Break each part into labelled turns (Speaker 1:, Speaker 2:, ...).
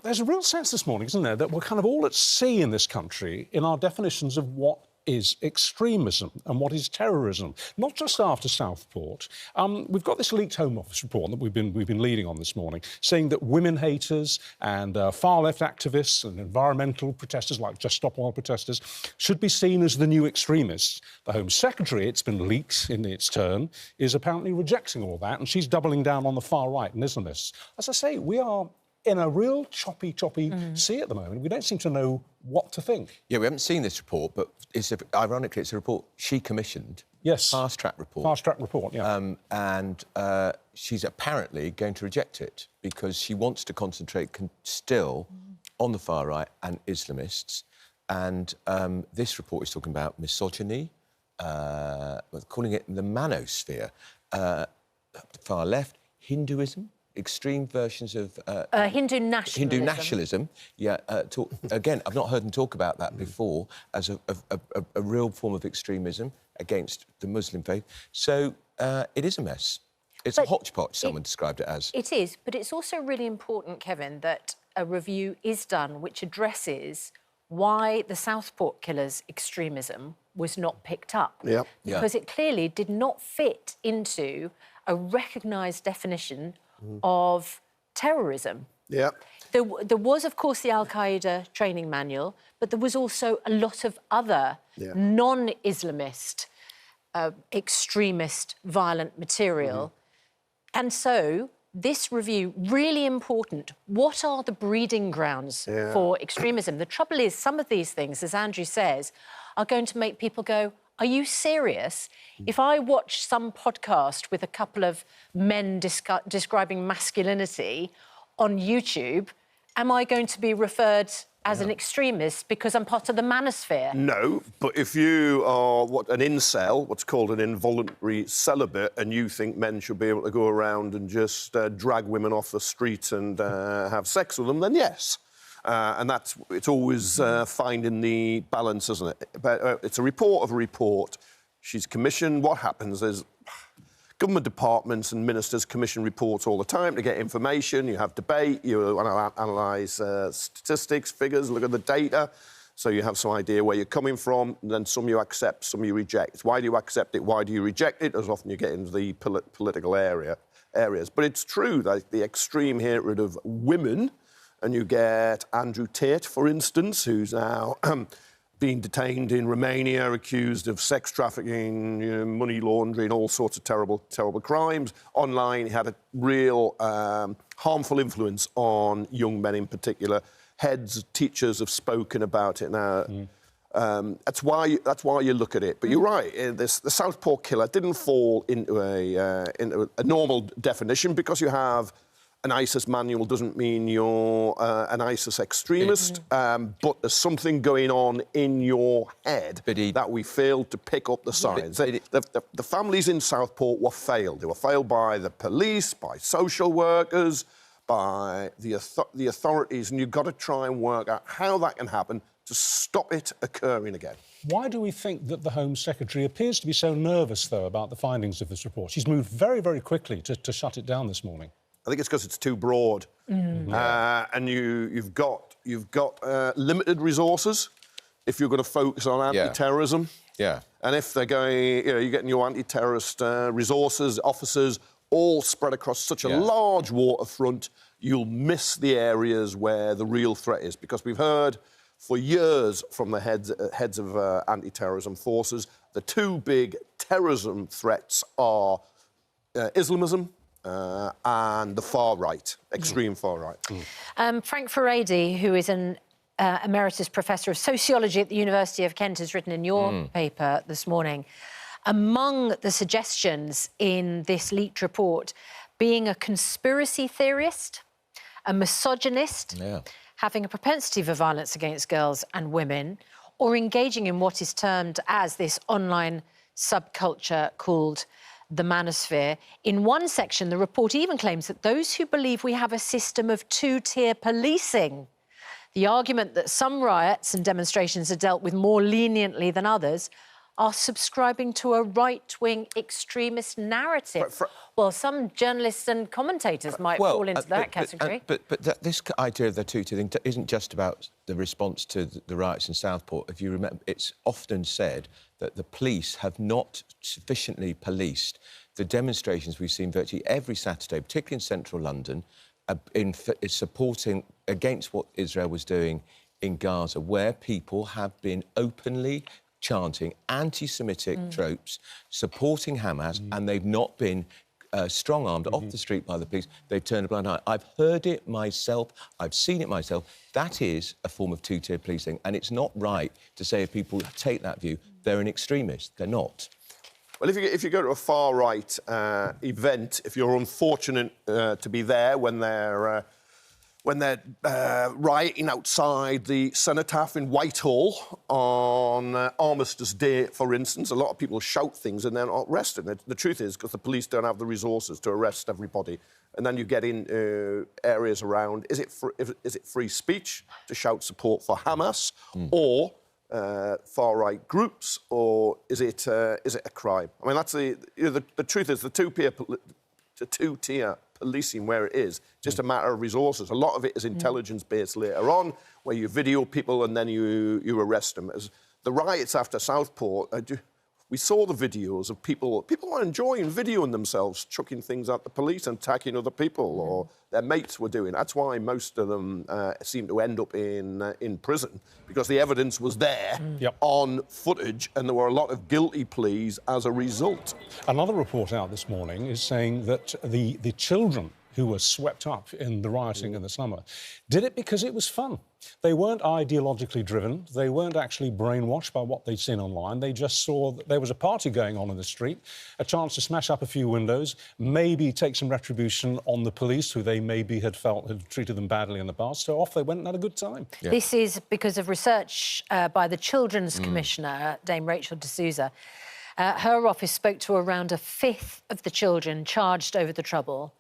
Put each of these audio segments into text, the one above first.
Speaker 1: there's a real sense this morning, isn't there, that we're kind of all at sea in this country in our definitions of what is extremism and what is terrorism, not just after Southport. We've got this leaked Home Office report that we've been leading on this morning, saying that women haters and far-left activists and environmental protesters, like Just Stop Oil protesters, should be seen as the new extremists. The Home Secretary, it's been leaked in its turn, is apparently rejecting all that, and she's doubling down on the far right and Islamists. As I say, we are in a real choppy sea at the moment. We don't seem to know what to think.
Speaker 2: Yeah, we haven't seen this report, but ironically, it's a report she commissioned.
Speaker 1: Yes.
Speaker 2: Fast-track report.
Speaker 1: Fast-track report, yeah.
Speaker 2: And she's apparently going to reject it because she wants to concentrate still on the far right and Islamists. And this report is talking about misogyny, calling it the manosphere, far left, Hinduism, extreme versions of...
Speaker 3: Hindu nationalism.
Speaker 2: Hindu nationalism, yeah. Again, I've not heard them talk about that before as a real form of extremism against the Muslim faith. So it is a mess. It's a hodgepodge, someone described it as.
Speaker 3: It is, but it's also really important, Kevin, that a review is done which addresses why the Southport killers' extremism was not picked up.
Speaker 4: Yeah.
Speaker 3: Because it clearly did not fit into a recognised definition of terrorism.
Speaker 4: Yeah.
Speaker 3: There was, of course, the Al-Qaeda training manual, but there was also a lot of other non-Islamist, extremist, violent material. And so this review, really important. What are the breeding grounds for extremism? The trouble is, some of these things, as Andrew says, are going to make people go, are you serious? If I watch some podcast with a couple of men describing masculinity on YouTube, am I going to be referred as an extremist because I'm part of the manosphere?
Speaker 4: No, but if you are an incel, what's called an involuntary celibate, and you think men should be able to go around and just drag women off the street and have sex with them, then yes. And it's always finding the balance, isn't it? But it's a report of a report. She's commissioned. What happens is government departments and ministers commission reports all the time to get information. You have debate, you analyse statistics, figures, look at the data, so you have some idea where you're coming from. And then some you accept, some you reject. Why do you accept it? Why do you reject it? As often you get into the political areas. But it's true that the extreme hatred of women. And you get Andrew Tate, for instance, who's now being detained in Romania, accused of sex trafficking, money laundering, all sorts of terrible crimes. Online, he had a real harmful influence on young men in particular. Teachers have spoken about it now. That's why you look at it. But you're right. The Southport killer didn't fall into a normal definition because you have. An ISIS manual doesn't mean you're an ISIS extremist, but there's something going on in your head that we failed to pick up the signs. The families in Southport were failed. They were failed by the police, by social workers, by the authorities, and you've got to try and work out how that can happen to stop it occurring again.
Speaker 1: Why do we think that the Home Secretary appears to be so nervous, though, about the findings of this report? She's moved very, very quickly to shut it down this morning.
Speaker 4: I think it's because it's too broad, and you've got limited resources if you're going to focus on anti-terrorism.
Speaker 2: Yeah.
Speaker 4: And if they're going, you're getting your anti-terrorist resources, officers, all spread across such a large waterfront, you'll miss the areas where the real threat is. Because we've heard for years from the heads of anti-terrorism forces, the two big terrorism threats are Islamism. And the far right, extreme far right.
Speaker 3: Frank Furedi, who is an emeritus professor of sociology at the University of Kent, has written in your paper this morning, among the suggestions in this leaked report, being a conspiracy theorist, a misogynist, having a propensity for violence against girls and women, or engaging in what is termed as this online subculture called the manosphere. In one section, the report even claims that those who believe we have a system of two-tier policing, the argument that some riots and demonstrations are dealt with more leniently than others, are subscribing to a right-wing extremist narrative. Well, some journalists and commentators might fall into that category.
Speaker 2: But this idea of the two thing isn't just about the response to the riots in Southport. If you remember, it's often said that the police have not sufficiently policed the demonstrations we've seen virtually every Saturday, particularly in central London, in supporting against what Israel was doing in Gaza, where people have been openly chanting anti-Semitic tropes, supporting Hamas, and they've not been strong-armed off the street by the police. They've turned a blind eye. I've heard it myself. I've seen it myself. That is a form of two-tier policing, and it's not right to say if people take that view, they're an extremist. They're not.
Speaker 4: Well, if you go to a far-right event, if you're unfortunate to be there when they're rioting outside the Cenotaph in Whitehall on Armistice Day, for instance, a lot of people shout things and they're not arrested. The truth is, because the police don't have the resources to arrest everybody. And then you get in areas around, is it free speech to shout support for Hamas or far-right groups, or is it a crime? I mean, that's the truth is the two-tier policing where it is, just a matter of resources. A lot of it is intelligence-based later on, where you video people and then you arrest them. As the riots after Southport, we saw the videos of people are enjoying videoing themselves, chucking things at the police and attacking other people, or their mates were doing. That's why most of them seem to end up in prison, because the evidence was there on footage, and there were a lot of guilty pleas as a result.
Speaker 1: Another report out this morning is saying that the children who were swept up in the rioting in the summer did it because it was fun. They weren't ideologically driven. They weren't actually brainwashed by what they'd seen online. They just saw that there was a party going on in the street, a chance to smash up a few windows, maybe take some retribution on the police, who they maybe had felt had treated them badly in the past. So off they went and had a good time.
Speaker 3: Yeah. This is because of research by the Children's Commissioner, Dame Rachel D'Souza. Her office spoke to around a fifth of the children charged over the trouble.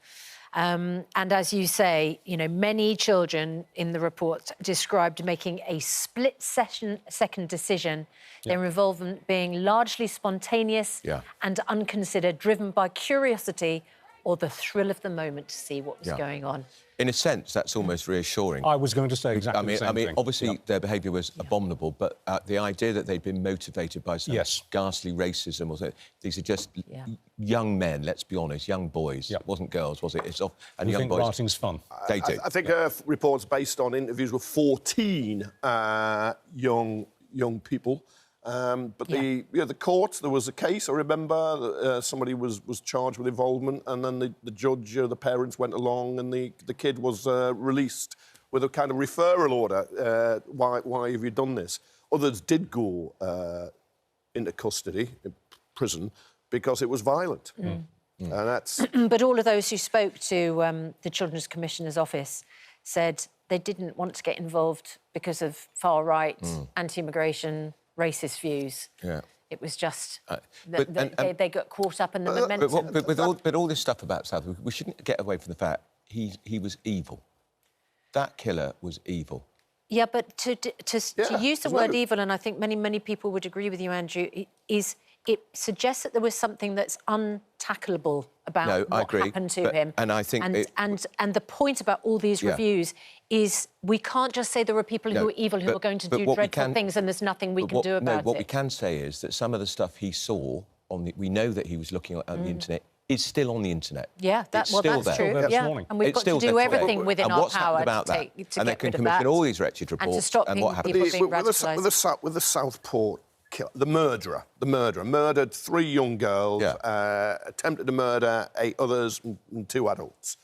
Speaker 3: And as you say, you know, many children in the report described making a split-second decision, their involvement being largely spontaneous and unconsidered, driven by curiosity or the thrill of the moment to see what was going on.
Speaker 2: In a sense, that's almost reassuring.
Speaker 1: I was going to say exactly the same thing.
Speaker 2: I mean, obviously, their behaviour was abominable, but the idea that they'd been motivated by some ghastly racism or something, these are just young men, let's be honest, young boys. It wasn't girls, was it? It's off, and young boys.
Speaker 1: Rioting's fun.
Speaker 2: They do.
Speaker 4: I think her report's based on interviews with 14 young people. But the courts, there was a case, I remember, somebody was charged with involvement, and then the judge, the parents went along, and the kid was released with a kind of referral order. Why have you done this? Others did go into custody, prison, because it was violent. And that's...
Speaker 3: But all of those who spoke to the Children's Commissioner's office said they didn't want to get involved because of far-right, anti-immigration, racist views. It was just they got caught up in the momentum.
Speaker 2: But all this stuff about South, we shouldn't get away from the fact he was evil. That killer was evil.
Speaker 3: Yeah, but to use the word evil, and I think many people would agree with you, Andrew, it suggests that there was something that's untackleable about what happened to him.
Speaker 2: And I think...
Speaker 3: And the point about all these reviews is we can't just say there are people who are evil who are going to do dreadful things and there's nothing we can do about it.
Speaker 2: What we can say is that some of the stuff he saw, we know that he was looking at the internet, is still on the internet.
Speaker 3: Yeah, that's true. And we've got to do everything within our power to get rid of that.
Speaker 2: And they can commission all these wretched reports.
Speaker 3: And to stop people being radicalised.
Speaker 4: With the Southport killer, the murderer murdered 3 young girls, attempted to murder 8 others and 2 adults.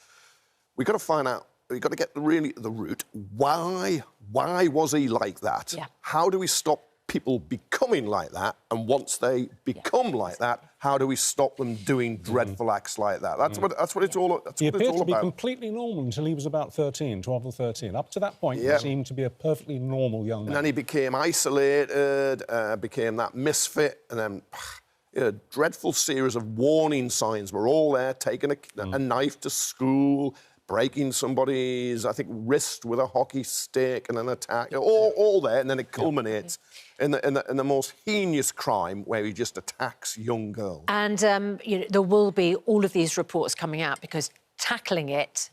Speaker 4: We've got to find out, we've got to get the root. Why was he like that? How do we stop people becoming like that? And once they become like that, how do we stop them doing dreadful acts like that? That's what it's all about.
Speaker 1: He appeared to be completely normal until he was about 12 or 13. Up to that point, he seemed to be a perfectly normal young man.
Speaker 4: And then he became isolated, became that misfit, and then a dreadful series of warning signs were all there, taking a knife to school, breaking somebody's, I think, wrist with a hockey stick and an attack, all there, and then it culminates in the most heinous crime where he just attacks young girls.
Speaker 3: And you know, there will be all of these reports coming out because tackling it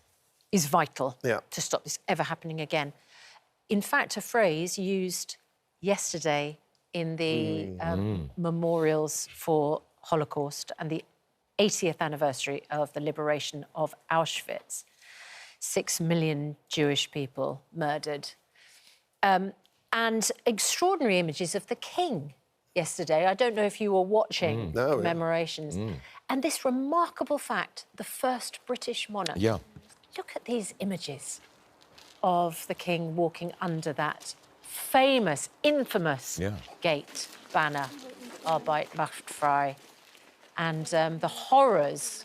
Speaker 3: is vital to stop this ever happening again. In fact, a phrase used yesterday in the memorials for Holocaust and the 80th anniversary of the liberation of Auschwitz. 6 million Jewish people murdered. And extraordinary images of the king yesterday. I don't know if you were watching commemorations. And this remarkable fact, the first British monarch.
Speaker 2: Yeah.
Speaker 3: Look at these images of the king walking under that famous, infamous gate banner, Arbeit macht frei. And the horrors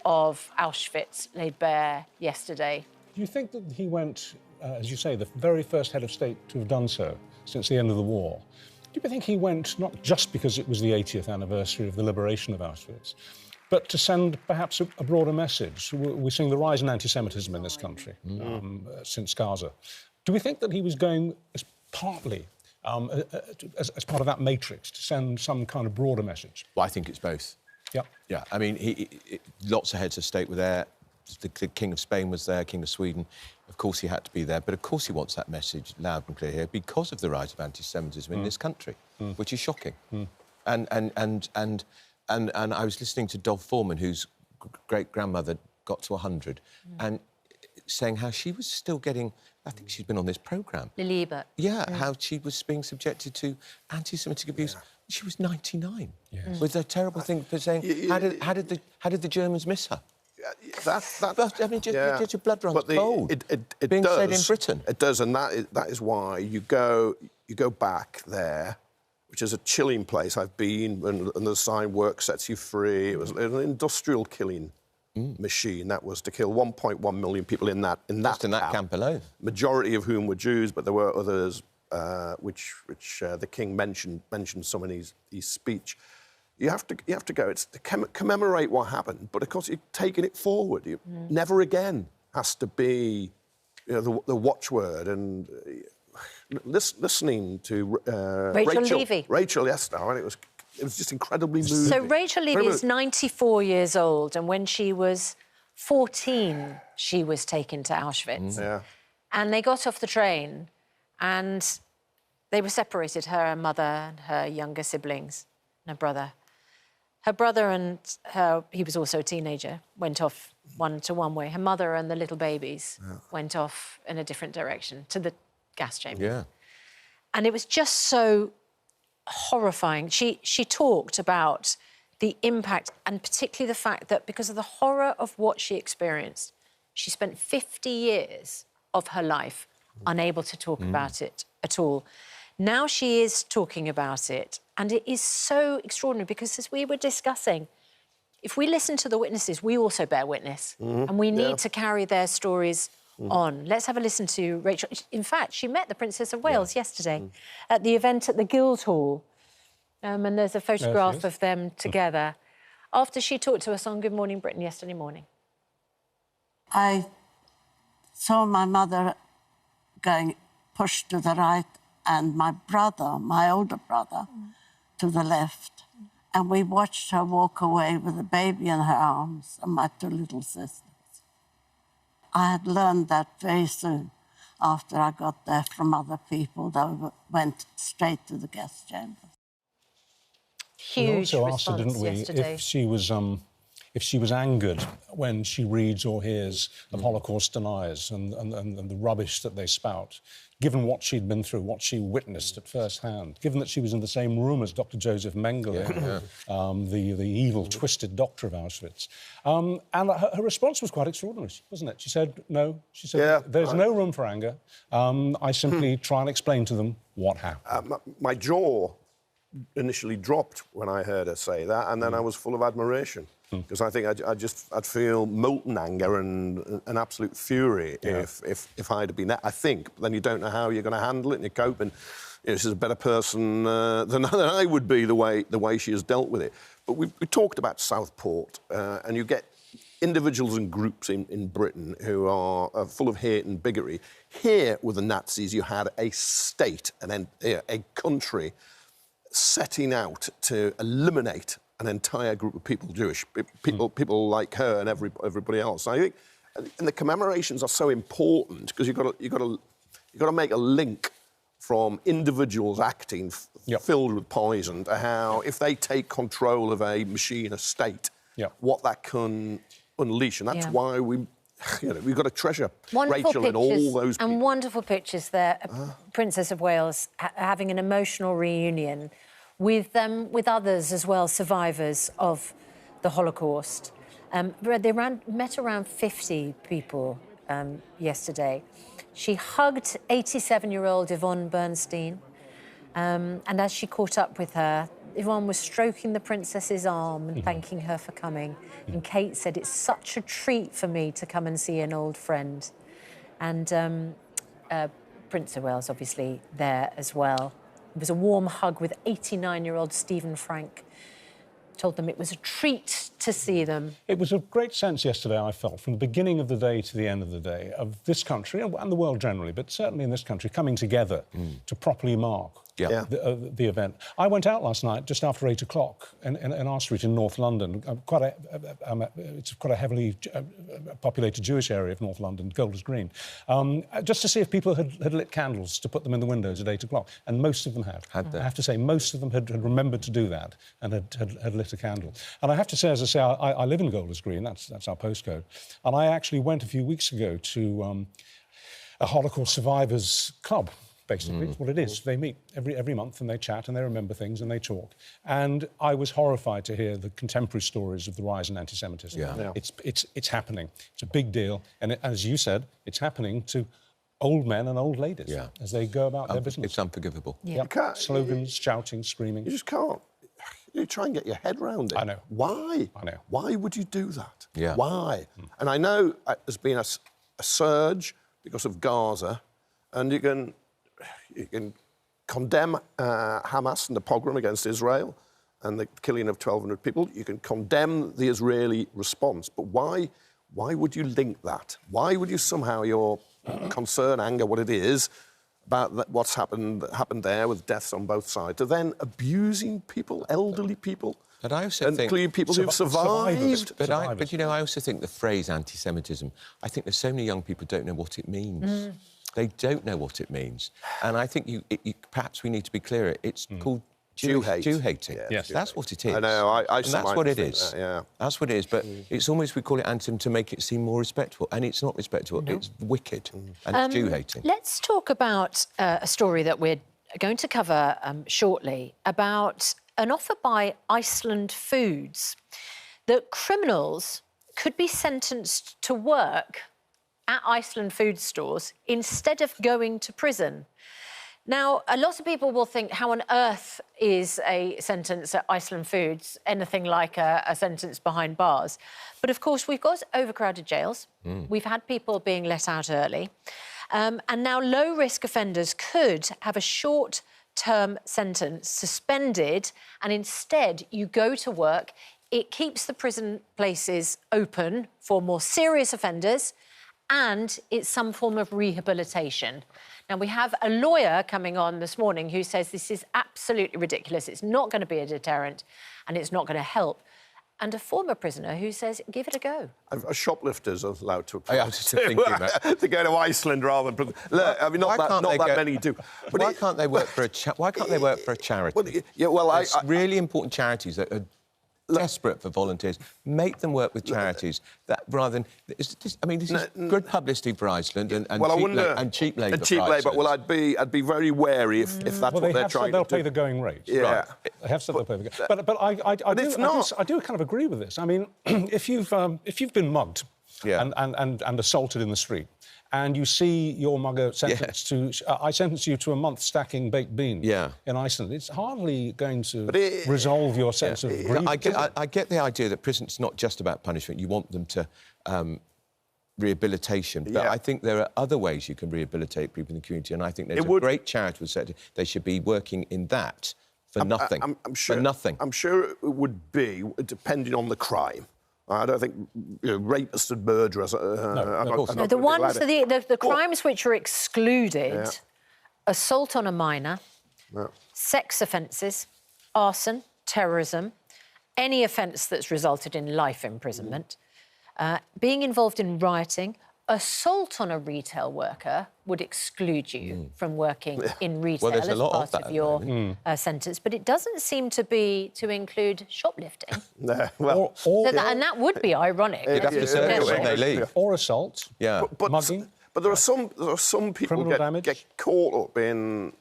Speaker 3: of Auschwitz laid bare yesterday.
Speaker 1: Do you think that he went, as you say, the very first head of state to have done so since the end of the war? Do you think he went not just because it was the 80th anniversary of the liberation of Auschwitz, but to send perhaps a broader message? We're seeing the rise in anti-Semitism in this country since Gaza. Do we think that he was going as partly as part of that matrix to send some kind of broader message?
Speaker 2: Well, I think it's both.
Speaker 1: Yeah.
Speaker 2: Yeah, I mean, lots of heads of state were there. The King of Spain was there, King of Sweden. Of course, he had to be there. But of course, he wants that message loud and clear here because of the rise of anti-Semitism in this country, which is shocking. And I was listening to Dov Foreman, whose great-grandmother got to 100, and saying how she was still getting... I think she's been on this programme.
Speaker 3: Lily Ebert.
Speaker 2: Yeah, how she was being subjected to anti-Semitic abuse. She was 99. With a terrible thing for saying, how did the Germans miss her? I mean, just your blood runs cold.
Speaker 4: It
Speaker 2: being
Speaker 4: does,
Speaker 2: said in Britain.
Speaker 4: It does, and that is why you go back there, which is a chilling place. I've been, and the sign "Work sets you free." It was an industrial killing machine that was to kill 1.1 million people in that
Speaker 2: camp alone. Majority
Speaker 4: of whom were Jews, but there were others which the king mentioned some in his speech. You have to go. It's to commemorate what happened, but of course you're taking it forward. Never again has to be, the watchword. And listening to
Speaker 3: Rachel Levy.
Speaker 4: Rachel yesterday, and it was just incredibly moving.
Speaker 3: So Rachel Levy is 94 years old, and when she was 14, she was taken to Auschwitz. And they got off the train, and they were separated, her mother and her younger siblings, and her brother. Her brother and her, he was also a teenager, went off one way. Her mother and the little babies went off in a different direction, to the gas chamber. And it was just so horrifying. She talked about the impact, and particularly the fact that because of the horror of what she experienced, she spent 50 years of her life unable to talk about it at all. Now she is talking about it, and it is so extraordinary because, as we were discussing, if we listen to the witnesses, we also bear witness, and we need to carry their stories on. Let's have a listen to Rachel. In fact, she met the Princess of Wales yesterday at the event at the Guildhall, and there's a photograph of them together after she talked to us on Good Morning Britain yesterday morning.
Speaker 5: I saw my mother going pushed to the right and my brother, my older brother, to the left. And we watched her walk away with a baby in her arms and my two little sisters. I had learned that very soon after I got there from other people that went straight to the gas chamber.
Speaker 3: Huge
Speaker 1: we also asked her, didn't we,
Speaker 3: yesterday.
Speaker 1: if she was angered when she reads or hears of Holocaust deniers and the rubbish that they spout, given what she'd been through, what she witnessed at first hand, given that she was in the same room as Dr. Joseph Mengele, the evil, twisted doctor of Auschwitz. And her response was quite extraordinary, wasn't it? She said, no. She said, there's no room for anger. I simply try and explain to them what happened.
Speaker 4: My jaw initially dropped when I heard her say that, and then I was full of admiration. Because I think I'd feel molten anger and an absolute fury if I'd have been that. I think, but then you don't know how you're going to handle it and you cope. And this is a better person than I would be the way she has dealt with it. But we talked about Southport, and you get individuals and groups in Britain who are full of hate and bigotry. Here, with the Nazis, you had a state, a country, setting out to eliminate an entire group of people, Jewish people like her and everybody else. I think, and the commemorations are so important because you've got to make a link from individuals acting filled with poison to how, if they take control of a machine, a state, what that can unleash. And that's why we've got to treasure
Speaker 3: wonderful
Speaker 4: Rachel and all those people.
Speaker 3: And wonderful pictures there, Princess of Wales having an emotional reunion with others as well, survivors of the Holocaust. They met around 50 people yesterday. She hugged 87-year-old Yvonne Bernstein, and as she caught up with her, Yvonne was stroking the princess's arm and thanking her for coming. And Kate said, "It's such a treat for me to come and see an old friend." And Prince of Wales, obviously, there as well. It was a warm hug with 89-year-old Stephen Frank. Told them it was a treat to see them.
Speaker 1: It was a great sense yesterday, I felt, from the beginning of the day to the end of the day, of this country, and the world generally, but certainly in this country, coming together to properly mark the event. I went out last night, just after 8 o'clock, in our street in North London, it's quite a heavily populated Jewish area of North London, Golders Green, just to see if people had lit candles to put them in the windows at 8 o'clock, and most of them had. I have to say, most of them had remembered to do that and had lit a candle. And I have to say, as I say, I live in Golders Green, that's our postcode, and I actually went a few weeks ago to a Holocaust survivors club. Basically, it's what it is. They meet every month and they chat and they remember things and they talk. And I was horrified to hear the contemporary stories of the rise in anti-Semitism. It's happening. It's a big deal. And as you said, it's happening to old men and old ladies as they go about their business.
Speaker 2: It's unforgivable.
Speaker 1: You can't, slogans, shouting, screaming.
Speaker 4: You just can't. You try and get your head around it.
Speaker 1: I know.
Speaker 4: Why?
Speaker 1: I know.
Speaker 4: Why would you do that?
Speaker 2: Yeah.
Speaker 4: Why? And I know there's been a surge because of Gaza, and you can condemn Hamas and the pogrom against Israel and the killing of 1,200 people. You can condemn the Israeli response. But why would you link that? Why would you somehow, your concern, anger, what it is, about what's happened there with deaths on both sides, to then abusing people, elderly people,
Speaker 2: but I also think...
Speaker 4: including people who've survived.
Speaker 2: But I also think the phrase anti-Semitism, I think there's so many young people don't know what it means. They don't know what it means. And I think perhaps we need to be clearer. It's called Jew hating.
Speaker 1: Yeah, yes,
Speaker 2: that's what it is.
Speaker 4: I know.
Speaker 2: And that's what it is. That's what it is. But it's almost, we call it anti to make it seem more respectable. And it's not respectable. No. It's wicked. And it's Jew hating.
Speaker 3: Let's talk about a story that we're going to cover shortly about an offer by Iceland Foods that criminals could be sentenced to work at Iceland food stores instead of going to prison. Now, a lot of people will think, how on earth is a sentence at Iceland Foods anything like a sentence behind bars? But, of course, we've got overcrowded jails. We've had people being let out early. And now low-risk offenders could have a short-term sentence suspended, and instead you go to work. It keeps the prison places open for more serious offenders, and it's some form of rehabilitation. Now, we have a lawyer coming on this morning who says this is absolutely ridiculous. It's not going to be a deterrent and it's not going to help. And a former prisoner who says, give it a go.
Speaker 4: Shoplifters are allowed to
Speaker 2: apply
Speaker 4: to go to Iceland rather than... Look, I mean, not that many do.
Speaker 2: But why can't they work for a charity? It's really important charities that are desperate for volunteers. Make them work with charities that rather than... this is good publicity for Iceland and cheap labour.
Speaker 4: Cheap labour. Well, I'd be very wary if that's what they're trying to do.
Speaker 1: They'll pay the going rate.
Speaker 4: Yeah.
Speaker 1: Right. They have said they'll pay the going rate. But I do kind of agree with this. I mean, if you've been mugged and assaulted in the street, and you see your mugger sentenced to... I sentence you to a month stacking baked beans in Iceland. It's hardly going to resolve your sense of grief.
Speaker 2: I get the idea that prison's not just about punishment. You want them to... rehabilitation. But I think there are other ways you can rehabilitate people in the community, and I think there's a great charitable sector. They should be working in that for nothing.
Speaker 4: I'm sure,
Speaker 2: for nothing.
Speaker 4: I'm sure it would be, depending on the crime. I don't think rapists and murderers.
Speaker 3: The ones, the crimes which are excluded: assault on a minor, sex offences, arson, terrorism, any offence that's resulted in life imprisonment, being involved in rioting. Assault on a retail worker would exclude you from working in retail as part of your sentence, but it doesn't seem to include shoplifting.
Speaker 4: Well,
Speaker 3: and that would be ironic.
Speaker 2: You'd have to serve it when they leave.
Speaker 1: Or assault.
Speaker 2: Yeah.
Speaker 4: Mugging. But there are some people get caught up in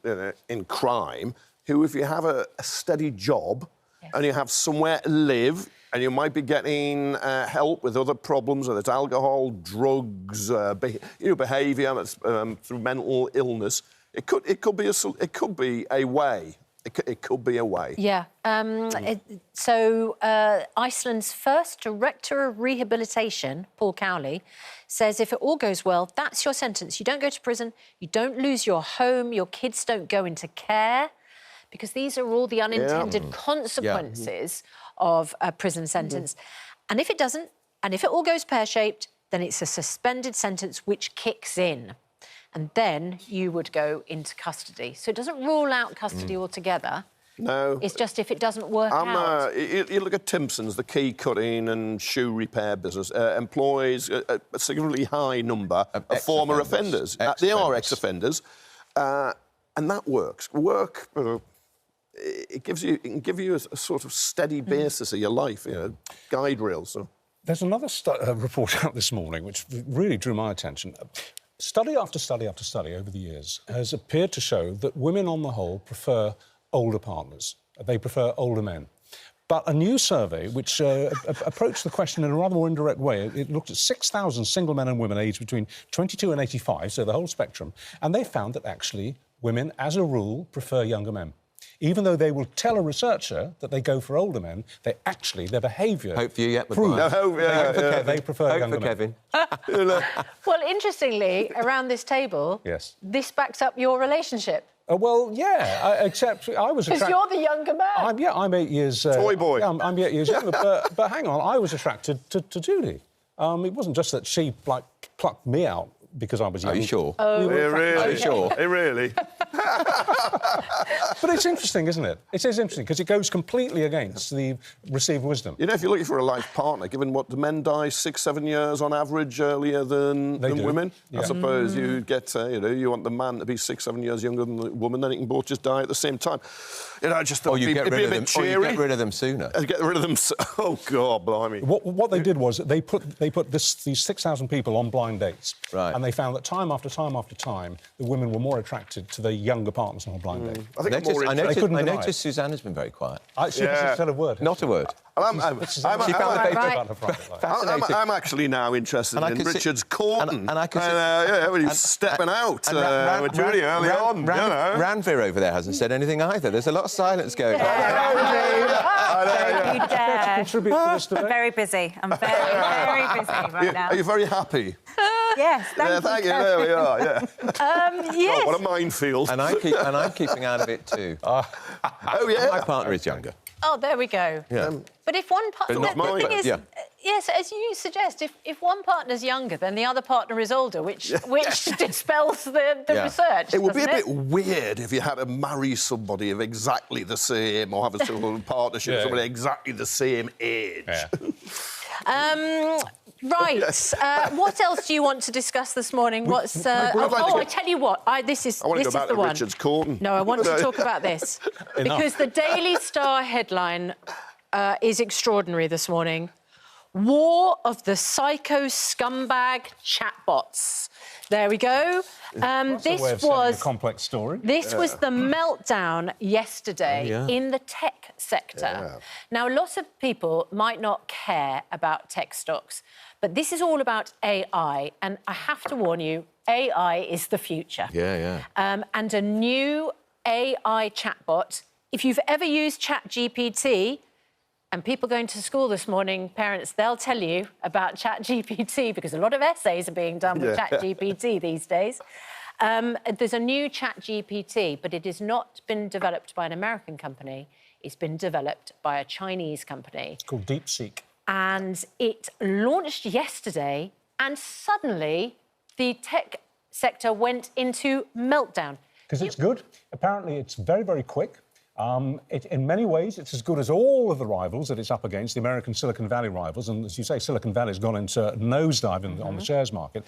Speaker 4: crime who, if you have a steady job and you have somewhere to live, and you might be getting help with other problems, whether it's alcohol, drugs, behaviour through mental illness. It could be a way. It could be a way.
Speaker 3: Yeah. Iceland's first director of rehabilitation, Paul Cowley, says if it all goes well, that's your sentence. You don't go to prison. You don't lose your home. Your kids don't go into care, because these are all the unintended consequences of a prison sentence. And if it doesn't, and if it all goes pear-shaped, then it's a suspended sentence which kicks in. And then you would go into custody. So it doesn't rule out custody altogether.
Speaker 4: No.
Speaker 3: It's just if it doesn't work out.
Speaker 4: You look at Timpson's, the key cutting and shoe repair business, employs a significantly high number of former offenders. They are ex-offenders. And that works. It can give you a sort of steady basis of your life, guide rails. So.
Speaker 1: There's another report out this morning which really drew my attention. Study after study after study over the years has appeared to show that women on the whole prefer older partners. They prefer older men. But a new survey which approached the question in a rather more indirect way, it looked at 6,000 single men and women aged between 22 and 85, so the whole spectrum, and they found that actually women, as a rule, prefer younger men. Even though they will tell a researcher that they go for older men, their behaviour
Speaker 2: Hope for you yet,
Speaker 1: proves they prefer younger men.
Speaker 3: Well, interestingly, around this table, this backs up your relationship.
Speaker 1: Well, yeah, except I was attracted...
Speaker 3: Because you're the younger man.
Speaker 1: I'm 8 years...
Speaker 4: Toy boy.
Speaker 1: Yeah, I'm 8 years younger, but hang on, I was attracted to Judy. It wasn't just that she, plucked me out because I was young.
Speaker 2: Are you sure?
Speaker 4: Really?
Speaker 2: Are you sure?
Speaker 4: Really?
Speaker 1: But it's interesting, isn't it? It is interesting, because it goes completely against the received wisdom.
Speaker 4: If you're looking for a life partner, given what the men die 6-7 years on average earlier than women, I suppose you get, you want the man to be 6-7 years younger than the woman, then it can both just die at the same time.
Speaker 2: You get rid of them sooner.
Speaker 4: Get rid of them. Oh God, blimey!
Speaker 1: What they did was they put these 6,000 people on blind dates,
Speaker 2: and
Speaker 1: they found that time after time after time, the women were more attracted to their younger partners on a blind date.
Speaker 2: I noticed Susanna's been very quiet.
Speaker 1: She hasn't said a word.
Speaker 2: Not a word.
Speaker 4: I'm actually now interested in Richard's Courting. When he's stepping out with Judy early on.
Speaker 2: Ranveer over there hasn't said anything either. There's a lot of silence going on.
Speaker 6: I'm very busy. I'm very busy right now.
Speaker 4: Are you very happy?
Speaker 6: Yes, thank you.
Speaker 4: There we are. Yeah.
Speaker 6: Yes.
Speaker 4: Oh, what a minefield.
Speaker 2: And I'm keeping out of it too. My partner is younger.
Speaker 3: Oh, there we go.
Speaker 2: Yeah.
Speaker 3: But if one partner...
Speaker 4: But not mine.
Speaker 3: Yes, as you suggest, if one partner's younger, then the other partner is older, which dispels the research.
Speaker 4: It would be a bit weird if you had to marry somebody of exactly the same, or have a sort of partnership with somebody exactly the same age.
Speaker 3: Yeah. Right. What else do you want to discuss this morning? I tell you what. This is the one. I want to go back to
Speaker 4: Richard's Courting.
Speaker 3: No, I want to talk about this because the Daily Star headline is extraordinary this morning. War of the psycho scumbag chatbots. There we go. This was
Speaker 1: a complex story.
Speaker 3: This was the meltdown yesterday in the tech sector. Yeah. Now, a lot of people might not care about tech stocks, but this is all about AI, and I have to warn you, AI is the future. And a new AI chatbot. If you've ever used ChatGPT, and people going to school this morning, parents, they'll tell you about ChatGPT because a lot of essays are being done with ChatGPT these days. There's a new ChatGPT, but it has not been developed by an American company. It's been developed by a Chinese company.
Speaker 1: It's called DeepSeek.
Speaker 3: and it launched yesterday, and suddenly the tech sector went into meltdown.
Speaker 1: Because it's good. Apparently, it's very, very quick. In many ways, it's as good as all of the rivals that it's up against, the American Silicon Valley rivals. And as you say, Silicon Valley's gone into nosedive on the shares market.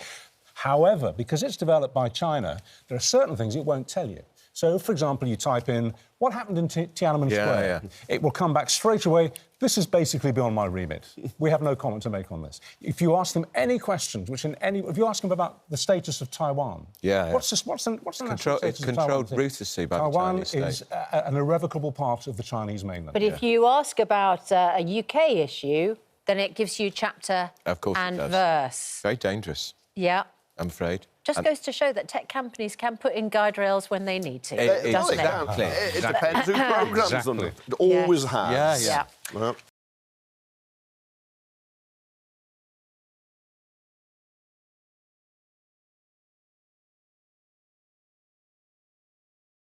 Speaker 1: However, because it's developed by China, there are certain things it won't tell you. So, for example, you type in, what happened in Tiananmen Square?
Speaker 2: Yeah.
Speaker 1: It will come back straight away. This is basically beyond my remit. We have no comment to make on this. If you ask them any questions, if you ask them about the status of Taiwan, what's the national status
Speaker 2: It's
Speaker 1: of
Speaker 2: controlled
Speaker 1: Taiwan?
Speaker 2: ruthlessly by the Chinese
Speaker 1: Taiwan is
Speaker 2: state.
Speaker 1: an irrevocable part of the Chinese mainland.
Speaker 3: But if you ask about a UK issue, then it gives you chapter and verse.
Speaker 2: Very dangerous.
Speaker 3: Yeah.
Speaker 2: I'm afraid.
Speaker 3: Just goes to show that tech companies can put in guide rails when they need to,
Speaker 2: It
Speaker 3: doesn't it?
Speaker 2: exactly.
Speaker 4: It depends who programs them. It always has.
Speaker 2: Yeah.
Speaker 4: Well,